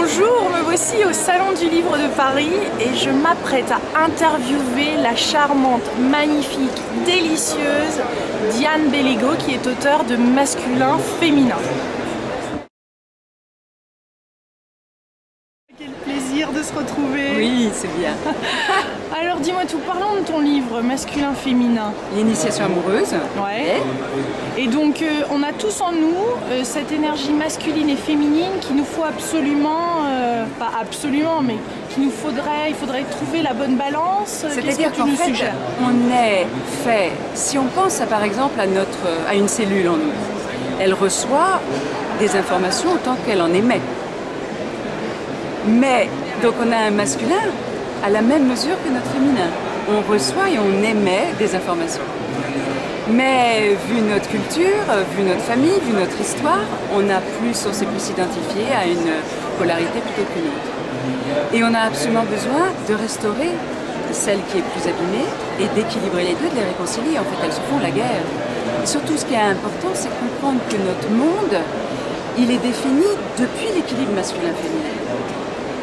Bonjour, me voici au Salon du Livre de Paris et je m'apprête à interviewer la charmante, magnifique, délicieuse Diane Bellego qui est auteure de Masculin Féminin. Quel plaisir de se retrouver. Oui, c'est bien. Alors dis-moi tout, parlons de ton livre Masculin Féminin. L'initiation amoureuse. Ouais. Et donc on a tous en nous cette énergie masculine et féminine qu'il nous faut absolument, pas absolument, mais il faudrait trouver la bonne balance. C'est-à-dire qu'en fait, on est fait, si on pense par exemple à une cellule en nous, elle reçoit des informations autant qu'elle en émet. Mais, donc on a un masculin à la même mesure que notre féminin. On reçoit et on émet des informations. Mais vu notre culture, vu notre famille, vu notre histoire, on s'est plus identifié à une polarité plutôt qu'une autre. Et on a absolument besoin de restaurer celle qui est plus abîmée et d'équilibrer les deux, de les réconcilier. En fait, elles se font la guerre. Et surtout, ce qui est important, c'est comprendre que notre monde, il est défini depuis l'équilibre masculin-féminin.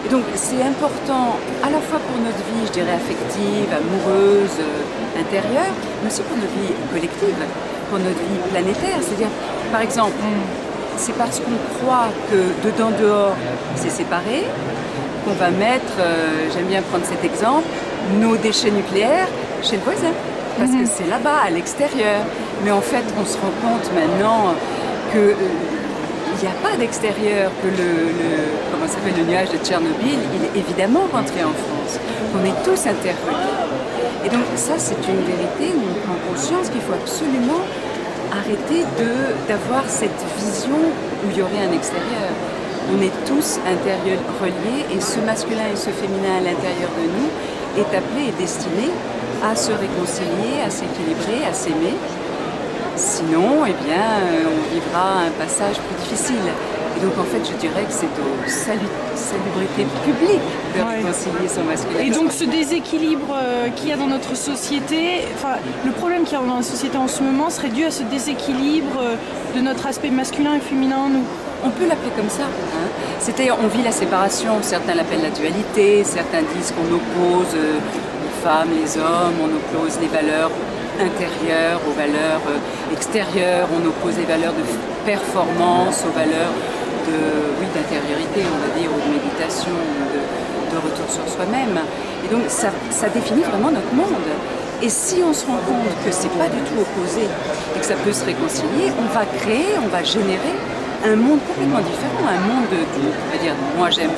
Et donc c'est important à la fois pour notre vie, je dirais, affective, amoureuse, intérieure, mais aussi pour notre vie collective, pour notre vie planétaire. C'est-à-dire, par exemple, c'est parce qu'on croit que dedans-dehors, c'est séparé, qu'on va mettre, j'aime bien prendre cet exemple, nos déchets nucléaires chez le voisin. Parce que c'est là-bas, à l'extérieur. Mais en fait, on se rend compte maintenant que il n'y a pas d'extérieur, que le nuage de Tchernobyl, il est évidemment rentré en France, qu'on est tous interreliés. Et donc ça, c'est une vérité où on prend conscience qu'il faut absolument arrêter d'avoir cette vision où il y aurait un extérieur. On est tous interreliés et ce masculin et ce féminin à l'intérieur de nous est appelé et destiné à se réconcilier, à s'équilibrer, à s'aimer. Sinon, eh bien, on vivra un passage plus difficile. Et donc, en fait, je dirais que c'est aux salubrités publiques de réconcilier son masculin. Et donc, ce déséquilibre qu'il y a dans notre société, le problème qu'il y a dans la société en ce moment serait dû à ce déséquilibre de notre aspect masculin et féminin en nous. On peut l'appeler comme ça. C'est-à-dire, on vit la séparation. Certains l'appellent la dualité, certains disent qu'on oppose les femmes, les hommes, on oppose les valeurs intérieures aux valeurs extérieures, on oppose les valeurs de performance aux valeurs d'intériorité, on va dire, ou de méditation, de retour sur soi-même. Et donc ça définit vraiment notre monde. Et si on se rend compte que c'est pas du tout opposé et que ça peut se réconcilier, on va créer, on va générer un monde complètement différent, un monde moi j'aime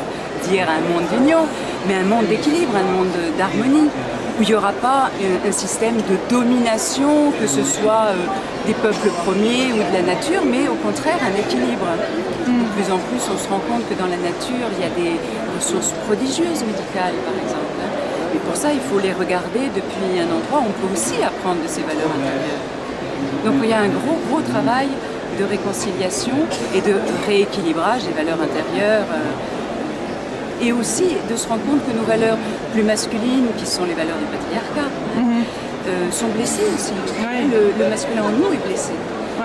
dire un monde d'union, mais un monde d'équilibre, un monde d'harmonie, où il n'y aura pas un système de domination, que ce soit des peuples premiers ou de la nature, mais au contraire un équilibre. De plus en plus, on se rend compte que dans la nature, il y a des ressources prodigieuses médicales, par exemple. Et pour ça, il faut les regarder depuis un endroit où on peut aussi apprendre de ces valeurs intérieures. Donc il y a un gros travail de réconciliation et de rééquilibrage des valeurs intérieures. Et aussi de se rendre compte que nos valeurs plus masculines, qui sont les valeurs du patriarcat, sont blessées aussi. Le masculin en nous est blessé.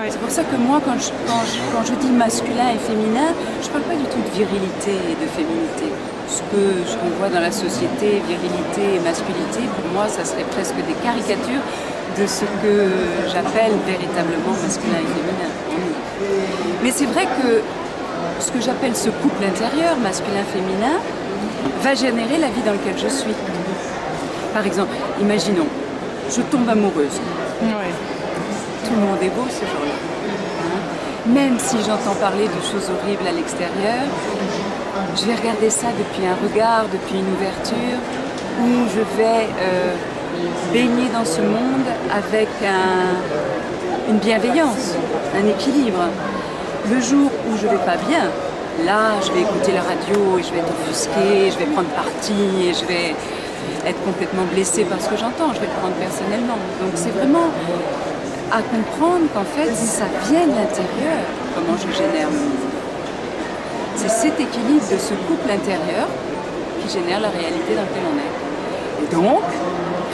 C'est pour ça que moi, quand je dis masculin et féminin, je ne parle pas du tout de virilité et de féminité. Ce qu'on voit dans la société, virilité et masculinité, pour moi, ça serait presque des caricatures de ce que j'appelle véritablement masculin et féminin. Mais c'est vrai que ce que j'appelle ce couple intérieur, masculin-féminin, va générer la vie dans laquelle je suis. Par exemple, imaginons, je tombe amoureuse. Tout le monde est beau ce jour-là. Même si j'entends parler de choses horribles à l'extérieur, je vais regarder ça depuis un regard, depuis une ouverture, où je vais baigner dans ce monde avec une bienveillance, un équilibre. Le jour où je ne vais pas bien, là, je vais écouter la radio et je vais être offusquée, je vais prendre parti et je vais être complètement blessée par ce que j'entends, je vais le prendre personnellement. Donc c'est vraiment à comprendre qu'en fait, ça vient de l'intérieur, comment je génère mon monde. C'est cet équilibre de ce couple intérieur qui génère la réalité dans laquelle on est. Et donc,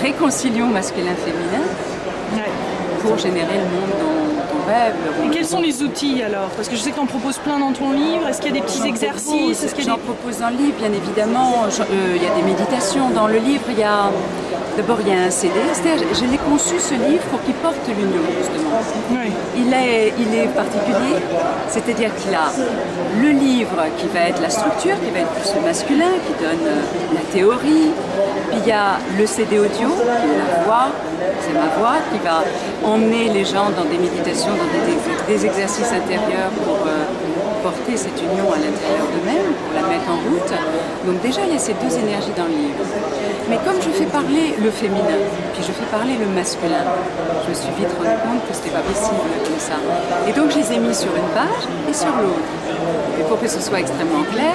réconcilions masculin-féminin pour générer le monde dont rêve. Et quels sont les outils alors? Parce que je sais que tu en proposes plein dans ton livre. Est-ce qu'il y a des petits exercices? J'en propose dans le livre, bien évidemment. Il y a des méditations. Dans le livre, d'abord, il y a un CD. Je l'ai conçu, ce livre, pour qu'il porte l'union, justement. Oui. Il est particulier, c'est-à-dire qu'il a le livre qui va être la structure, qui va être plus le masculin, qui donne la théorie. Puis il y a le CD audio, qui est la voix, c'est ma voix, qui va emmener les gens dans des méditations, dans des exercices intérieurs pour porter cette union à l'intérieur d'eux-mêmes, pour la mettre en route. Donc déjà, il y a ces deux énergies dans le livre. Mais comme je fais parler le féminin, puis je fais parler le masculin, je me suis vite rendu compte que c'était pas possible comme ça. Et donc je les ai mis sur une page et sur l'autre. Et pour que ce soit extrêmement clair,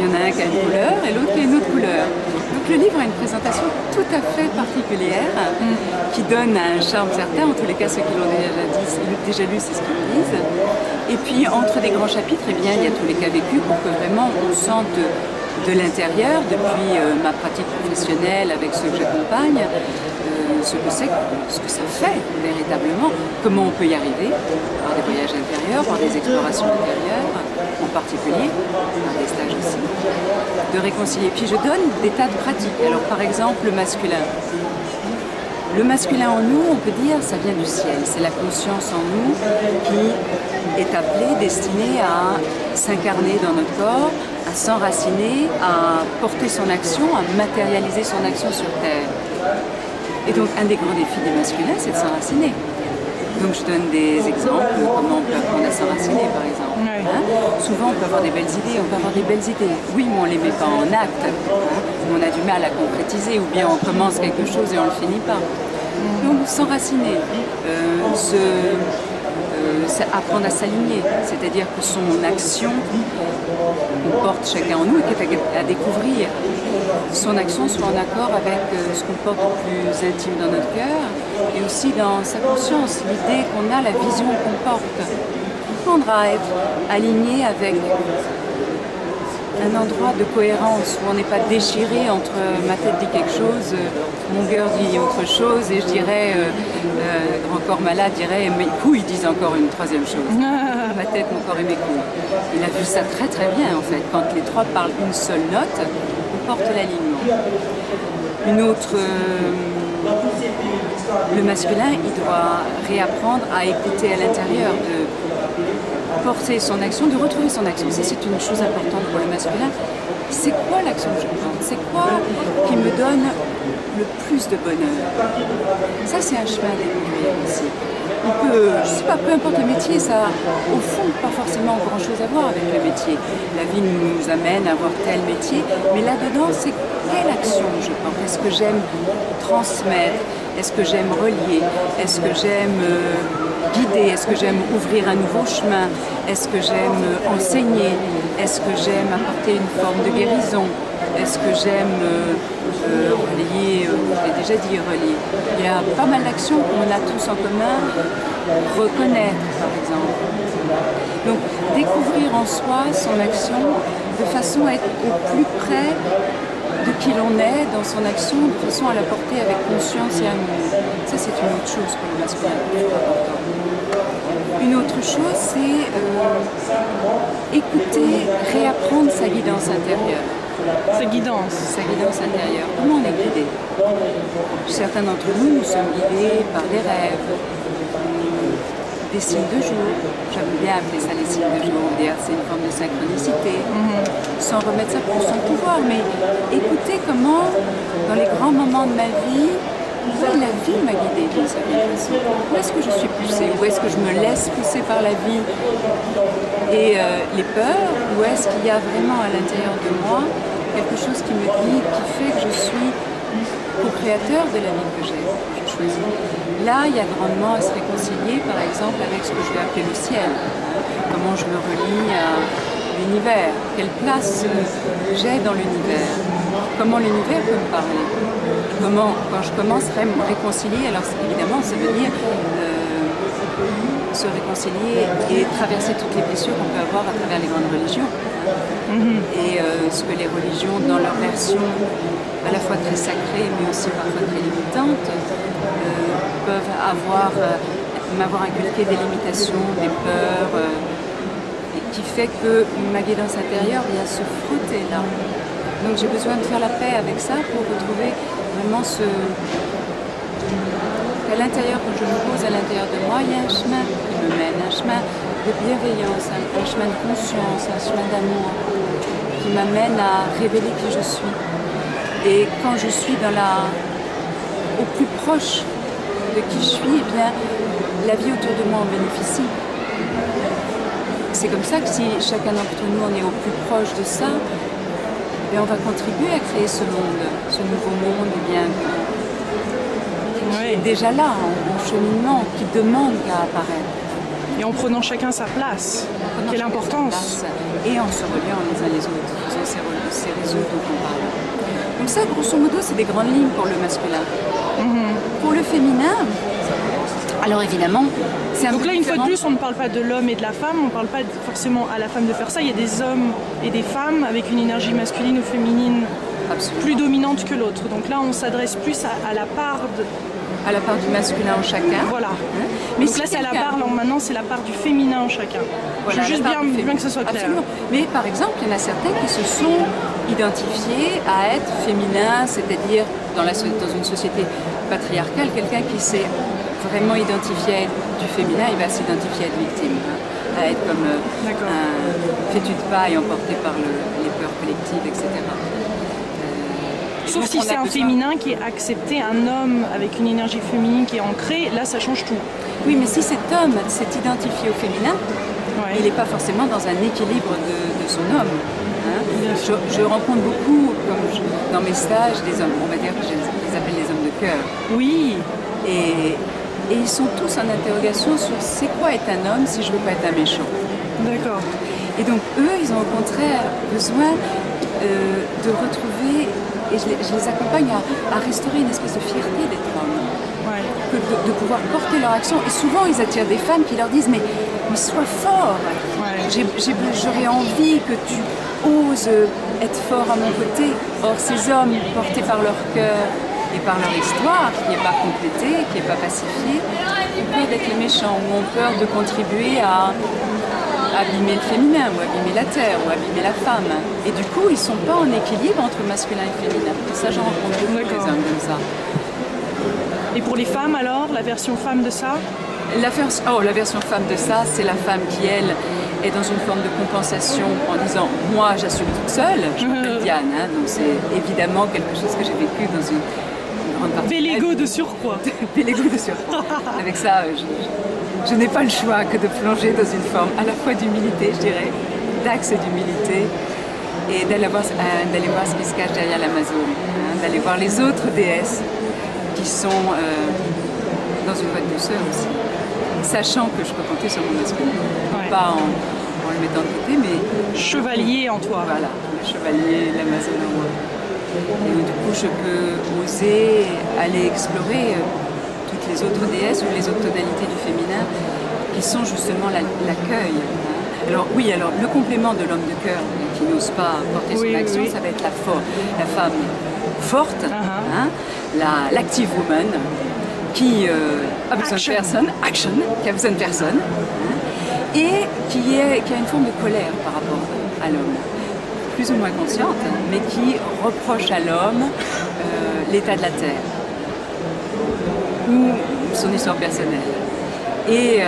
il y en a un qui a une couleur et l'autre qui a une autre couleur. Donc le livre a une présentation tout à fait particulière qui donne un charme certain. En tous les cas, ceux qui l'ont déjà lu, c'est ce qu'ils me disent. Et puis entre des grands chapitres, eh bien, il y a tous les cas vécus pour que vraiment on sente de l'intérieur, depuis ma pratique professionnelle avec ceux que j'accompagne, ce que ça fait véritablement, comment on peut y arriver, par des voyages intérieurs, par des explorations intérieures, en particulier, par des stages aussi, de réconcilier. Puis je donne des tas de pratiques. Alors par exemple, le masculin. Le masculin en nous, on peut dire, ça vient du ciel. C'est la conscience en nous qui est appelée, destinée à s'incarner dans notre corps, à s'enraciner, à porter son action, à matérialiser son action sur Terre. Et donc, un des grands défis des masculins, c'est de s'enraciner. Donc, je donne des exemples, comment on peut apprendre à s'enraciner, par exemple. Ouais. Souvent, on peut avoir des belles idées, Oui, mais on ne les met pas en acte. On a du mal à concrétiser, ou bien on commence quelque chose et on ne le finit pas. Donc, s'enraciner, apprendre à s'aligner, c'est-à-dire que son action, qu'on porte chacun en nous et qui est à découvrir, son action soit en accord avec ce qu'on porte le plus intime dans notre cœur et aussi dans sa conscience, l'idée qu'on a, la vision qu'on porte. Apprendre à être aligné avec un endroit de cohérence où on n'est pas déchiré entre ma tête dit quelque chose, mon cœur dit autre chose et je dirais, grand corps malade dirait mes couilles disent encore une troisième chose. Ma tête, mon corps et mes couilles. Il a vu ça très très bien en fait. Quand les trois parlent une seule note, on porte l'alignement. Une autre, le masculin, il doit réapprendre à écouter à l'intérieur, de porter son action, de retrouver son action. Ça, c'est une chose importante pour le masculin. C'est quoi l'action que je porte? C'est quoi qui me donne le plus de bonheur? Ça, c'est un chemin d'évoluer aussi. On peut, je sais pas, peu importe le métier, ça a au fond pas forcément grand-chose à voir avec le métier. La vie nous amène à avoir tel métier, mais là-dedans, c'est quelle action je porte? Est-ce que j'aime transmettre? Est-ce que j'aime relier? Est-ce que j'aime guider? Est-ce que j'aime ouvrir un nouveau chemin? Est-ce que j'aime enseigner? Est-ce que j'aime apporter une forme de guérison? Est-ce que j'aime relier? Je l'ai déjà dit, relier. Il y a pas mal d'actions qu'on a tous en commun. Reconnaître, par exemple. Donc, découvrir en soi son action de façon à être au plus près de qui l'on est dans son action, de façon à la porter avec conscience et amour. Ça, c'est une autre chose pour le masculin, très important. Une autre chose, c'est écouter, réapprendre sa guidance intérieure. Sa guidance. Sa guidance intérieure. Comment on est guidé? Certains d'entre nous sommes guidés par des rêves, des signes de jour. J'aime bien appeler ça les signes de jour. C'est une forme de synchronicité. Sans remettre ça pour son pouvoir, mais écoutez comment, dans les grands moments de ma vie, la vie m'a guidée d'une certaine façon. Où est-ce que je suis poussée? Où est-ce que je me laisse pousser par la vie et les peurs? Où est-ce qu'il y a vraiment à l'intérieur de moi quelque chose qui me guide, qui fait que je suis co-créateur de la vie que j'ai choisie? Là, il y a grandement à se réconcilier, par exemple, avec ce que je vais appeler le ciel. Comment je me relie à l'univers? Quelle place j'ai dans l'univers? Comment l'univers peut me parler? Comment, quand je commence à me réconcilier, alors évidemment, ça veut dire se réconcilier et traverser toutes les blessures qu'on peut avoir à travers les grandes religions. Et ce que les religions, dans leur version à la fois très sacrée, mais aussi parfois très limitante, peuvent avoir m'avoir inculqué des limitations, des peurs, et qui fait que ma guidance intérieure vient se frotter là. Donc j'ai besoin de faire la paix avec ça pour retrouver vraiment qu'à l'intérieur, quand je me pose à l'intérieur de moi, il y a un chemin qui me mène, un chemin de bienveillance, un chemin de conscience, un chemin d'amour qui m'amène à révéler qui je suis. Et quand je suis au plus proche de qui je suis, eh bien, la vie autour de moi en bénéficie. C'est comme ça que si chacun d'entre nous on est au plus proche de ça, eh bien, on va contribuer à créer ce monde, ce nouveau monde eh bien, qui est déjà là, en cheminement, qui demande qu'à apparaître. Et en prenant chacun sa place. Quelle importance! Et en se reliant les uns les autres, en faisant ces réseaux dont on parle. Donc ça, grosso modo, c'est des grandes lignes pour le masculin. Pour le féminin, alors évidemment, c'est un peu Donc là, une fois de différent. plus, on ne parle pas de l'homme et de la femme, on ne parle pas forcément à la femme de faire ça. Il y a des hommes et des femmes avec une énergie masculine ou féminine Absolument. plus dominante que l'autre. Donc là, on s'adresse plus à la part de... À la part du masculin en chacun. Voilà. Mais Donc si là, c'est la quelqu'un- part, maintenant, c'est la part du féminin en chacun. Voilà, Je veux juste la part du bien que ce soit clair. Absolument. Mais par exemple, il y en a certains qui se sont identifiés à être féminins, c'est-à-dire dans une société patriarcale, quelqu'un qui s'est vraiment identifié à être du féminin, il va s'identifier à être victime, à être comme un fétu de paille emporté par les peurs collectives, etc. Sauf donc, si on c'est a un besoin- féminin qui est accepté, un homme avec une énergie féminine qui est ancrée, là, ça change tout. Oui, mais si cet homme s'est identifié au féminin, Ouais. il n'est pas forcément dans un équilibre de son homme. Hein. Bien sûr. Je rencontre beaucoup, dans mes stages, des hommes, on va dire que je les appelle les hommes de cœur. Oui, Et ils sont tous en interrogation sur c'est quoi être un homme si je veux pas être un méchant. d'accord. Et donc eux, ils ont au contraire besoin de retrouver, et je les accompagne à restaurer une espèce de fierté d'être homme. Ouais. De pouvoir porter leur action. Et souvent, ils attirent des femmes qui leur disent mais sois fort. Ouais. J'aurais envie que tu oses être fort à mon côté. Or, ces hommes, portés par leur cœur et par leur histoire, qui n'est pas complétée, qui n'est pas pacifiée, ont peur d'être les méchants ou ont peur de contribuer à abîmer le féminin ou abîmer la terre ou abîmer la femme. Et du coup, ils ne sont pas en équilibre entre masculin et féminin. Et ça, j'en rencontre beaucoup des D'accord. hommes comme ça. Et pour les femmes alors, la version femme de ça? La version femme de ça, c'est la femme qui, elle, est dans une forme de compensation en disant « moi, j'assume toute seule ». Je m'appelle Diane, hein, donc c'est évidemment quelque chose que j'ai vécu dans une grande partie Bel de ma ego vie. de surcroît. Bel ego de surcroît. Avec ça, je n'ai pas le choix que de plonger dans une forme à la fois d'humilité, je dirais, d'axe d'humilité, et d'aller voir ce qui se cache derrière l'Amazone, hein, d'aller voir les autres déesses qui sont dans une voie de douceur aussi, sachant que je peux compter sur mon masculin, Ouais. pas en le mettant de côté, mais Chevalier en toi. voilà, le chevalier, l'Amazone en moi. Et du coup, je peux oser aller explorer toutes les autres déesses ou les autres tonalités du féminin qui sont justement l'accueil. Hein. Alors oui, alors le complément de l'homme de cœur qui n'ose pas porter son action, ça va être la femme forte, hein, l'active woman qui a besoin de personne, qui a besoin de personne, hein, et qui a une forme de colère par rapport à l'homme, plus ou moins consciente, mais qui reproche à l'homme l'état de la terre ou son histoire personnelle. Et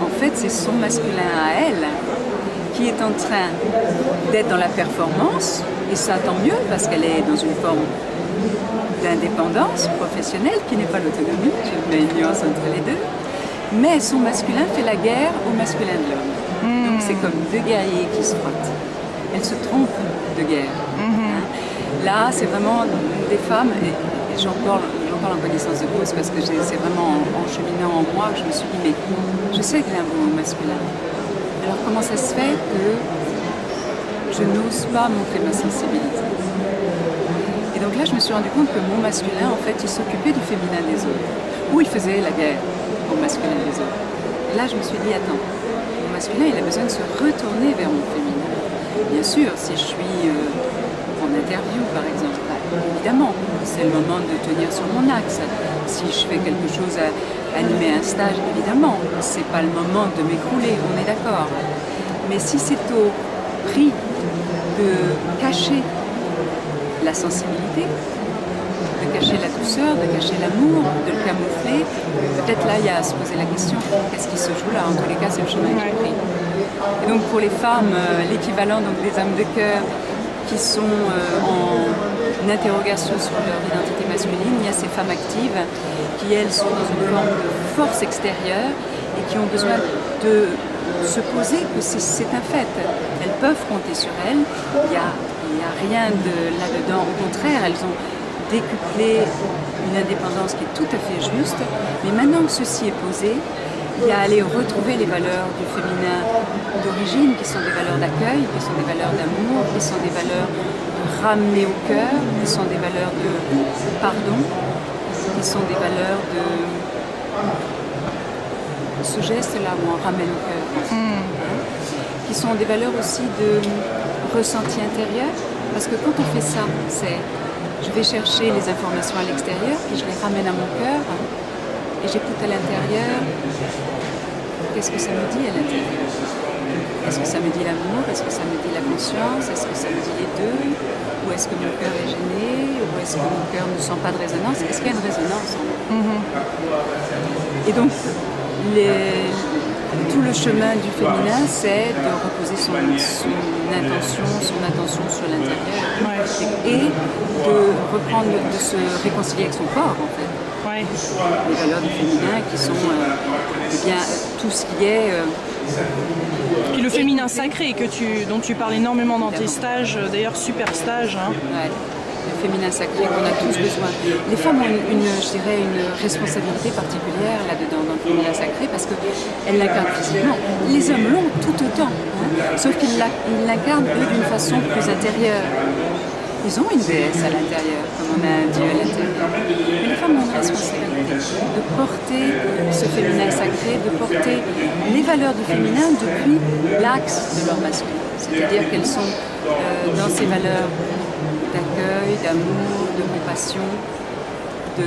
en fait, c'est son masculin à elle qui est en train d'être dans la performance, et ça tant mieux parce qu'elle est dans une forme d'indépendance professionnelle qui n'est pas l'autonomie, je mets une nuance entre les deux, mais son masculin fait la guerre au masculin de l'homme. Donc c'est comme deux guerriers qui se frottent. Elles se trompent de guerre. Hein. Là, c'est vraiment des femmes, et j'en parle en connaissance de cause parce que c'est vraiment en cheminant en moi que je me suis dit, mais je sais qu'il y a un beau masculin. Alors comment ça se fait que je n'ose pas montrer ma sensibilité? Et donc là, je me suis rendu compte que mon masculin, en fait, il s'occupait du féminin des autres, ou il faisait la guerre au masculin des autres. Et là, je me suis dit, attends, mon masculin, il a besoin de se retourner vers mon féminin. Bien sûr, si je suis en interview, par exemple, évidemment, c'est le moment de tenir sur mon axe. Si je fais quelque chose, animer un stage, évidemment, c'est pas le moment de m'écrouler, on est d'accord. Mais si c'est au prix de cacher la sensibilité, de cacher la douceur, de cacher l'amour, de le camoufler, peut-être là il y a à se poser la question, qu'est-ce qui se joue là? En tous les cas, c'est le chemin que j'ai pris. Et donc pour les femmes, l'équivalent donc, des âmes de cœur qui sont en interrogation sur leur identité masculine, il y a ces femmes actives qui elles sont dans une forme de force extérieure et qui ont besoin de se poser que c'est un fait. Elles peuvent compter sur elles, il n'y a rien de là-dedans, au contraire, elles ont décuplé une indépendance qui est tout à fait juste, mais maintenant que ceci est posé, il y a à aller retrouver les valeurs du féminin d'origine, qui sont des valeurs d'accueil, qui sont des valeurs d'amour, qui sont des valeurs ramenées au cœur, qui sont des valeurs de pardon, qui sont des valeurs de ce geste-là où on ramène au cœur, qui sont des valeurs aussi de ressenti intérieur, parce que quand on fait ça, c'est je vais chercher les informations à l'extérieur, puis je les ramène à mon cœur, et j'écoute à l'intérieur. Qu'est-ce que ça me dit à l'intérieur? Est-ce que ça me dit l'amour? Est-ce que ça me dit la conscience? Est-ce que ça me dit les deux? Ou est-ce que mon cœur est gêné? Ou est-ce que mon cœur ne sent pas de résonance? Est-ce qu'il y a une résonance en moi? Et donc, tout le chemin du féminin, c'est de reposer son intention sur l'intérieur et de reprendre, de se réconcilier avec son corps en fait. Les valeurs du féminin qui sont bien, tout ce qui est... Puis le féminin sacré dont tu parles énormément dans tes stages, d'ailleurs super stages. Hein. Ouais. Le féminin sacré qu'on a tous besoin. Les femmes ont je dirais, une responsabilité particulière là-dedans, dans le féminin sacré, parce qu'elles l'incarnent physiquement. Les hommes l'ont tout autant, hein, sauf qu'ils l'incarnent eux d'une façon plus intérieure. Ils ont une déesse à l'intérieur, comme on a un dieu à l'intérieur. Mais les femmes ont une responsabilité de porter ce féminin sacré, de porter les valeurs du féminin depuis l'axe de leur masculin. C'est-à-dire qu'elles sont dans ces valeurs d'accueil, d'amour, de compassion, de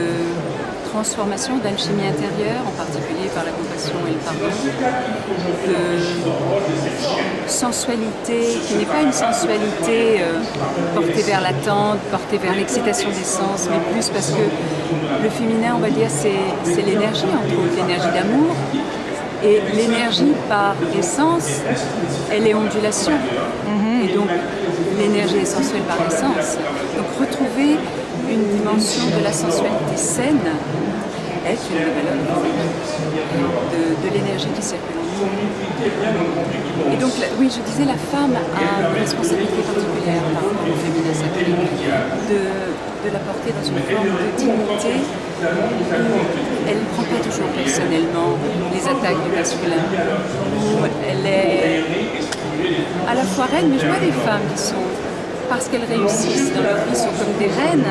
transformation, d'alchimie intérieure, en particulier par la compassion et le pardon, de sensualité, qui n'est pas une sensualité portée vers l'attente, portée vers l'excitation des sens, mais plus parce que le féminin, on va dire, c'est l'énergie, entre autres, l'énergie d'amour. Et l'énergie, par essence, elle est ondulation. Et donc, l'énergie est sensuelle par essence. Donc, retrouver une dimension de la sensualité saine est une des valeurs de l'énergie qui circule en nous. Et donc, oui, je disais, la femme a une responsabilité particulière par rapport au féminin sacré, de la porter dans une forme de dignité où elle ne prend pas toujours personnellement les attaques du masculin, où elle est à la fois reine, mais je vois des femmes qui sont, parce qu'elles réussissent dans leur vie, sont comme des reines,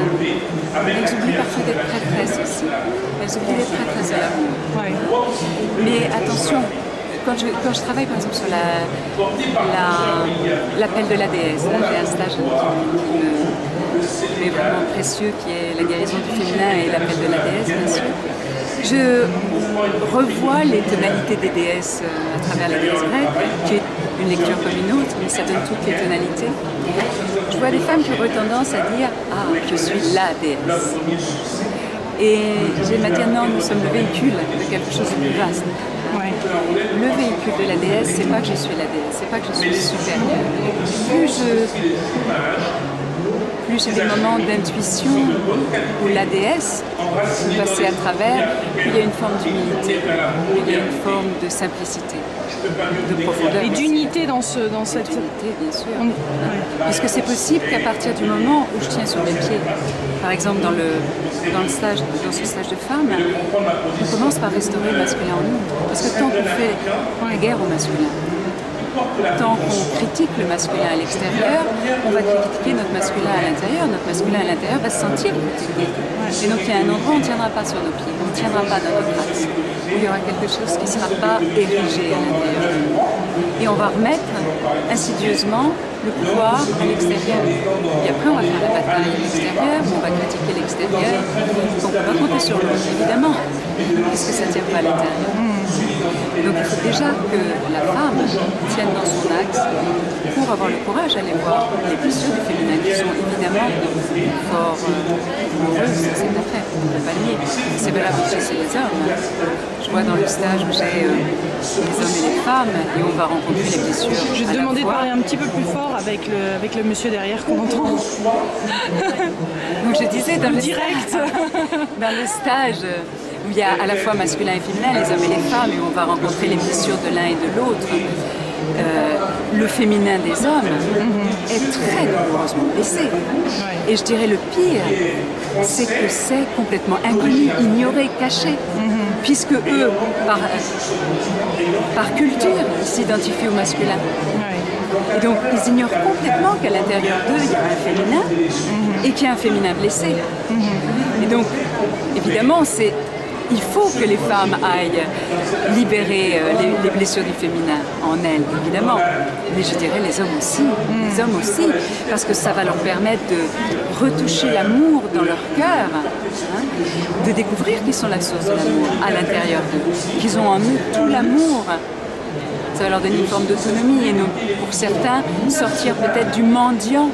elles oublient parfois d'être prêtresses aussi. Elles oublient d'être prêtresses à l'amour. Ouais. Mais attention, quand je travaille par exemple sur l'appel de la déesse, là j'ai un stage qui est vraiment précieux, qui est la guérison du féminin et l'appel de la déesse, bien sûr. Je revois les tonalités des déesses à travers la déesse grecque, qui est une lecture comme une autre, mais ça donne toutes les tonalités. Je vois des femmes qui auraient tendance à dire « Ah, je suis la déesse ». Et j'aime à dire « Non, nous sommes le véhicule de quelque chose de plus vaste ». Ouais. Le véhicule de la déesse, c'est pas que je suis la déesse, c'est pas que je suis supérieure. Plus j'ai des moments d'intuition où la déesse peut passer à travers, puis il y a une forme d'humilité, il y a une forme de simplicité, de profondeur. Et d'unité dans cette... D'unité, bien sûr. Puisque c'est possible qu'à partir du moment où je tiens sur mes pieds, par exemple dans ce stage de femme, on commence par restaurer le masculin en nous. Parce que tant qu'on fait la guerre au masculin, tant qu'on critique le masculin à l'extérieur, on va critiquer notre masculin à l'intérieur. Notre masculin à l'intérieur va se sentir critiqué. Et donc il y a un endroit où on ne tiendra pas sur nos pieds, on ne tiendra pas dans notre axe, où il y aura quelque chose qui ne sera pas érigé à l'intérieur de nous. et on va remettre insidieusement le pouvoir à l'extérieur. Et après, on va faire la bataille à l'extérieur, on va critiquer l'extérieur. Donc, on va compter sur l'autre, évidemment, puisque ça ne tient pas à l'intérieur. Donc, il faut déjà que la femme tienne dans son axe pour avoir le courage d'aller voir les blessures du féminin qui sont évidemment fort douloureuses, c'est un fait, on ne peut pas le nier. C'est valable aussi chez les hommes. Je vois dans le stage où j'ai les hommes et les femmes et on va rencontrer les blessures. Je vais te demander de parler un petit peu plus fort avec le monsieur derrière qu'on entend. Donc je disais dans le stage où il y a à la fois masculin et féminin, les hommes et les femmes, et on va rencontrer les blessures de l'un et de l'autre. Le féminin des hommes est très douloureusement blessé. Et je dirais le pire, c'est que c'est complètement inconnu, ignoré, caché. Puisque eux, par culture, ils s'identifient au masculin. Et donc ils ignorent complètement qu'à l'intérieur d'eux, il y a un féminin et qu'il y a un féminin blessé. Et donc, évidemment, il faut que les femmes aillent libérer les blessures du féminin en elles, évidemment. Mais je dirais les hommes aussi, parce que ça va leur permettre de retoucher l'amour dans leur cœur, de découvrir qu'ils sont la source de l'amour à l'intérieur d'eux, qu'ils ont en eux tout l'amour. Ça va leur donner une forme d'autonomie et pour certains, sortir peut-être du mendiant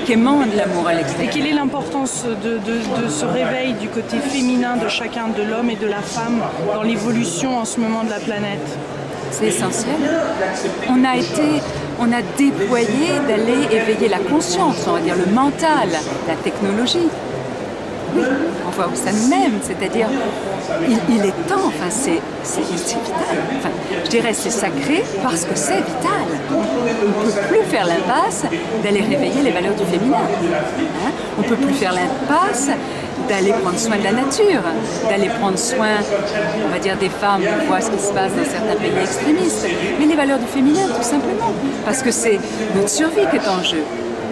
qui émane l'amour à l'extérieur. Et quelle est l'importance de ce réveil du côté féminin de chacun, de l'homme et de la femme, dans l'évolution en ce moment de la planète? C'est essentiel. On a déployé d'aller éveiller la conscience, on va dire le mental, la technologie. Oui, on voit où ça nous mène, c'est-à-dire il est temps, enfin, c'est vital. Enfin, je dirais c'est sacré parce que c'est vital. On ne peut plus faire l'impasse d'aller réveiller les valeurs du féminin. On ne peut plus faire l'impasse d'aller prendre soin de la nature, d'aller prendre soin, on va dire, des femmes, on voit ce qui se passe dans certains pays extrémistes, mais les valeurs du féminin, tout simplement, parce que c'est notre survie qui est en jeu.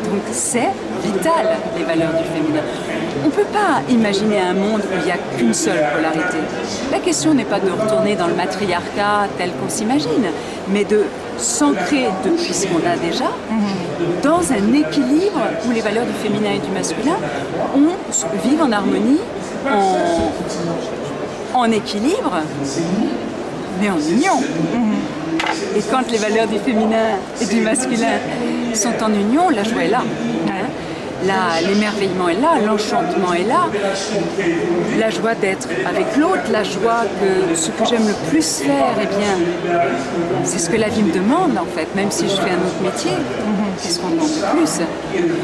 Donc c'est vital, les valeurs du féminin. On ne peut pas imaginer un monde où il n'y a qu'une seule polarité. La question n'est pas de retourner dans le matriarcat tel qu'on s'imagine, mais de s'ancrer depuis ce qu'on a déjà dans un équilibre où les valeurs du féminin et du masculin vivent en harmonie, en équilibre, mais en union. Et quand les valeurs du féminin et du masculin sont en union, la joie est là. L'émerveillement est là, l'enchantement est là, la joie d'être avec l'autre, la joie que ce que j'aime le plus faire, eh bien, c'est ce que la vie me demande en fait, même si je fais un autre métier, c'est ce qu'on demande le plus.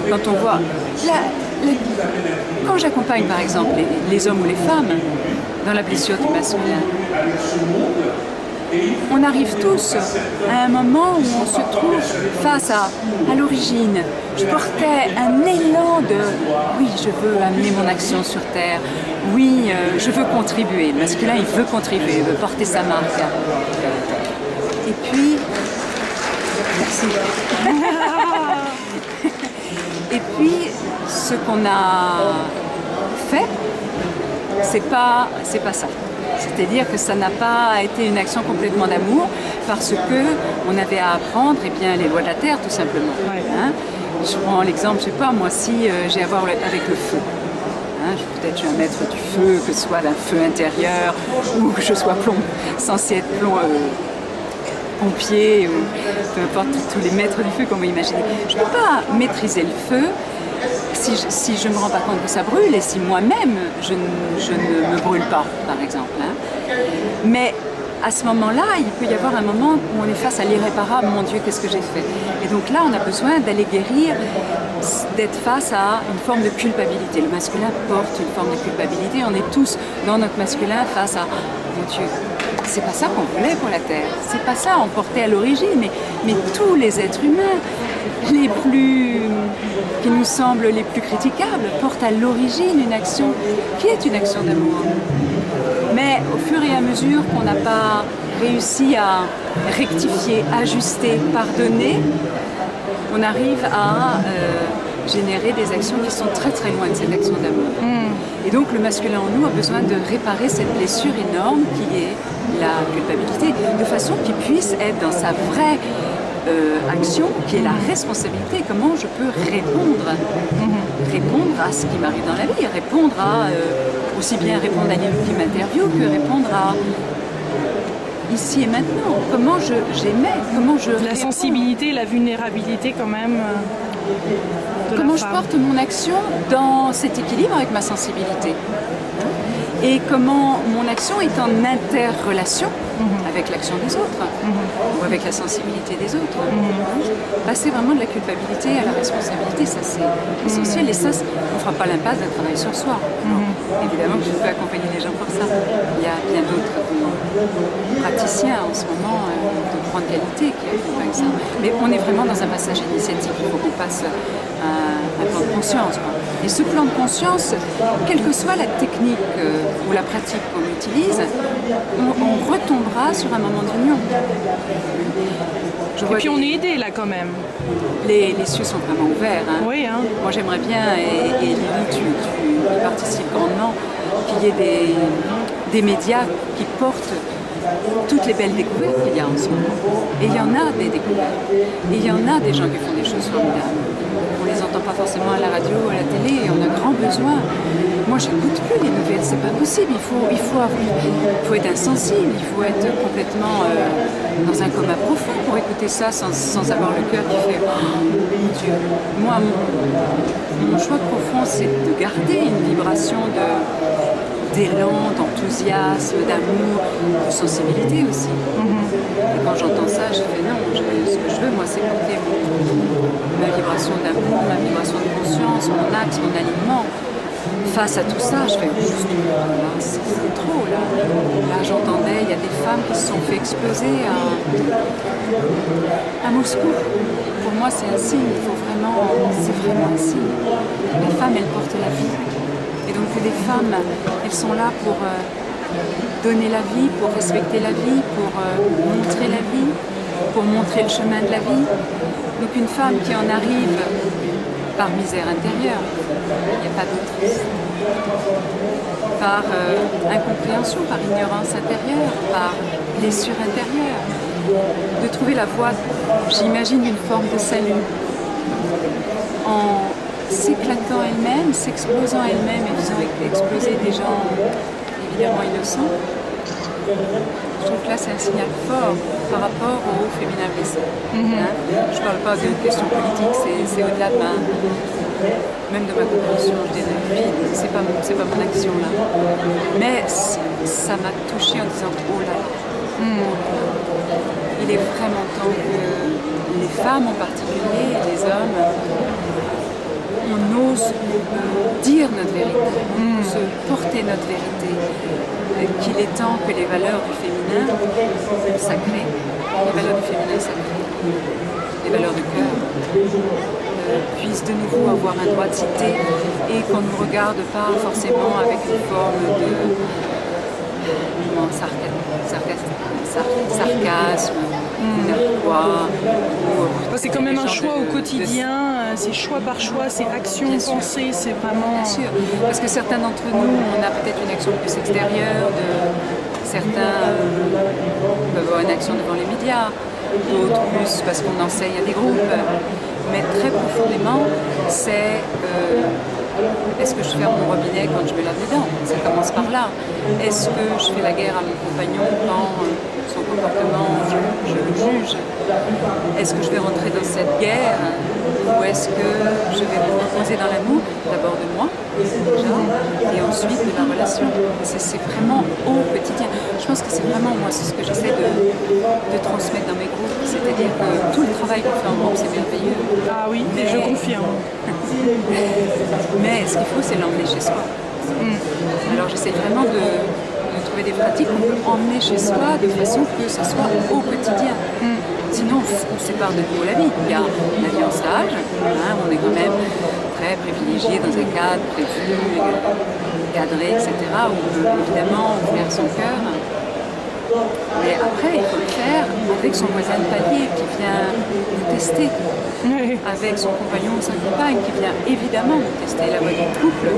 Quand on voit, quand j'accompagne par exemple les hommes ou les femmes dans la blessure du masculin, on arrive tous à un moment où on se trouve face à l'origine. Je portais un élan de « oui, je veux amener mon action sur Terre, oui, je veux contribuer ». Le masculin, il veut contribuer, il veut porter sa marque. Et puis, merci. Et puis, ce qu'on a fait, c'est pas ça. C'est-à-dire que ça n'a pas été une action complètement d'amour parce qu'on avait à apprendre les lois de la Terre, tout simplement. Je prends l'exemple, je ne sais pas, moi, si j'ai à voir avec le feu. Peut-être je suis un maître du feu, que ce soit d'un feu intérieur ou que je sois censé être pompier ou peu importe tous les maîtres du feu qu'on va imaginer. Je ne peux pas maîtriser le feu si je ne me rends pas compte que ça brûle et si moi-même je ne me brûle pas, par exemple. Mais à ce moment-là, il peut y avoir un moment où on est face à l'irréparable, mon Dieu, qu'est-ce que j'ai fait? Et donc là, on a besoin d'aller guérir, d'être face à une forme de culpabilité. Le masculin porte une forme de culpabilité, on est tous dans notre masculin face à, mon Dieu, c'est pas ça qu'on voulait pour la Terre, c'est pas ça on portait à l'origine, mais tous les êtres humains, qui nous semblent les plus critiquables, portent à l'origine une action qui est une action d'amour. Mais au fur et à mesure qu'on n'a pas réussi à rectifier, ajuster, pardonner, on arrive à générer des actions qui sont très très loin de cette action d'amour. Et donc le masculin en nous a besoin de réparer cette blessure énorme qui est la culpabilité, de façon qu'il puisse être dans sa vraie action, qui est la responsabilité. Comment je peux répondre à ce qui m'arrive dans la vie, répondre à, aussi bien répondre à Lilou qui m'interviewe que répondre à ici et maintenant. Comment j'aimais, comment je la sensibilité, la vulnérabilité quand même. Comment je porte mon action dans cet équilibre avec ma sensibilité. Et comment mon action est en interrelation avec l'action des autres ou avec la sensibilité des autres. Passer vraiment de la culpabilité à la responsabilité, ça c'est essentiel. Et ça, on ne fera pas l'impasse d'un travail sur soi. Évidemment que je peux accompagner les gens pour ça. Il y a bien d'autres praticiens en ce moment de grande qualité qui accompagnent ça. Mais on est vraiment dans un passage initiatique. Il faut qu'on passe un plan de conscience. Et ce plan de conscience, quelle que soit la technique ou la pratique qu'on utilise, on retombera sur un moment d'union. Et puis on est aidé là quand même. Les cieux sont vraiment ouverts. Hein. Oui, hein. Moi j'aimerais bien, et Lilou, tu y participes grandement, qu'il y ait des médias qui portent toutes les belles découvertes qu'il y a en ce moment. Et il y en a des découvertes. Et il y en a des gens qui font des choses formidables. On les entend pas forcément à la radio ou à la télé, et on a grand besoin. Moi, j'écoute plus les nouvelles, c'est pas possible. Il faut être insensible, il faut être complètement dans un coma profond pour écouter ça sans avoir le cœur qui fait oh, mon Dieu. Moi, mon choix profond, c'est de garder une vibration d'élan, d'enthousiasme, d'amour, de sensibilité aussi. Et quand j'entends ça, je fais non, ce que je veux, moi, c'est porter ma vibration d'amour, ma vibration de conscience, mon axe, mon alignement. Face à tout ça, je fais juste, c'est trop là. Là, j'entendais, il y a des femmes qui se sont fait exploser à Moscou. Pour moi, c'est un signe, c'est vraiment un signe. Les femmes, elles portent la vie. Et donc les femmes, elles sont là pour donner la vie, pour respecter la vie, pour montrer la vie, pour montrer le chemin de la vie. Donc une femme qui en arrive par misère intérieure, il n'y a pas d'autre. Par incompréhension, par ignorance intérieure, par blessure intérieure. De trouver la voie, j'imagine, d'une forme de salut. En s'éclatant elle-même, s'explosant elle-même et faisant exploser des gens évidemment innocents. Je trouve que là c'est un signal fort par rapport au féminin blessé. Hein? Je ne parle pas d'une question politique, c'est au-delà de même de ma compréhension, je dirais. C'est pas mon action là. Mais ça m'a touchée en disant oh là, il est vraiment temps que les femmes en particulier, et les hommes, on ose dire notre vérité, on ose porter notre vérité, qu'il est temps que les valeurs du féminin sacré, les valeurs du féminin sacré, les valeurs du cœur, puissent de nouveau avoir un droit de cité et qu'on ne nous regarde pas forcément avec une forme de sarcasme, c'est quand même un choix au quotidien, c'est choix par choix, c'est action, pensée, c'est vraiment... Bien sûr, parce que certains d'entre nous, on a peut-être une action plus extérieure, certains peuvent avoir une action devant les médias, d'autres plus parce qu'on enseigne à des groupes, mais très profondément, c'est... est-ce que je ferme mon robinet quand je me lave les dents? Ça commence par là. Est-ce que je fais la guerre à mon compagnon quand son comportement, je le juge? Est-ce que je vais rentrer dans cette guerre ou est-ce que je vais me reposer dans l'amour d'abord de moi déjà et ensuite de la relation? C'est vraiment au quotidien. Je pense que c'est vraiment moi, c'est ce que j'essaie de transmettre dans mes groupes, c'est-à-dire que tout le travail qu'on fait en groupe, c'est merveilleux. Ah oui, mais je confirme. Mais ce qu'il faut, c'est l'emmener chez soi. Alors j'essaie vraiment de trouver des pratiques qu'on peut emmener chez soi de façon que ça soit au quotidien. Sinon, on sépare de nouveau la vie. Il y a la vie en stage, hein, on est quand même très privilégié dans un cadre prévu, cadré, etc., où on peut évidemment ouvrir son cœur. Mais après, il faut le faire avec son voisin de palier qui vient nous tester, Oui. avec son compagnon ou sa compagne qui vient évidemment nous tester. La voix du couple,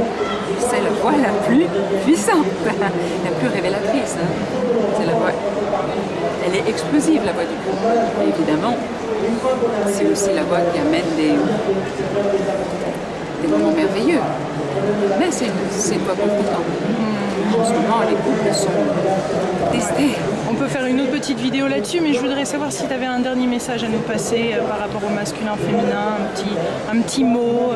c'est la voix la plus puissante, la plus révélatrice. Hein. C'est la voix. Elle est explosive, la voix du couple. Et évidemment, c'est aussi la voix qui amène des moments merveilleux. Mais c'est une voix confrontante. En ce moment, les couples sont testés. On peut faire une autre petite vidéo là-dessus, mais je voudrais savoir si tu avais un dernier message à nous passer par rapport au masculin, féminin, un petit mot.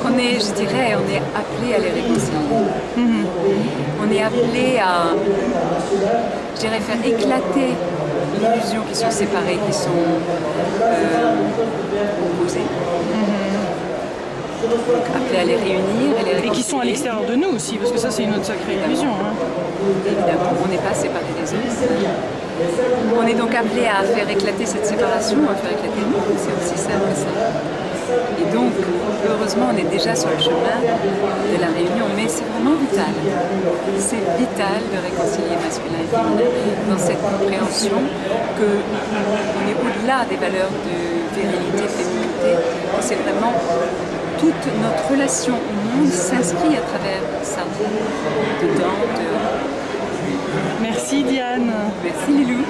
Je dirais, on est appelé à les réconcilier. On est appelé à, je dirais, faire éclater l'illusion qu'ils sont séparés, qui sont opposés. Donc, appelés à les réunir et les réconcilier. Et qui sont à l'extérieur de nous aussi, parce que ça c'est une autre sacrée illusion. Hein. Évidemment, on n'est pas séparés des autres. On est donc appelé à faire éclater cette séparation, à faire éclater le monde, c'est aussi simple que ça. Et donc, heureusement, on est déjà sur le chemin de la réunion, mais c'est vraiment vital. C'est vital de réconcilier masculin et féminin dans cette compréhension qu'on est au-delà des valeurs de virilité, féminité, que c'est vraiment toute notre relation au monde s'inscrit à travers ça, dedans. Merci Diane. Merci Lilou.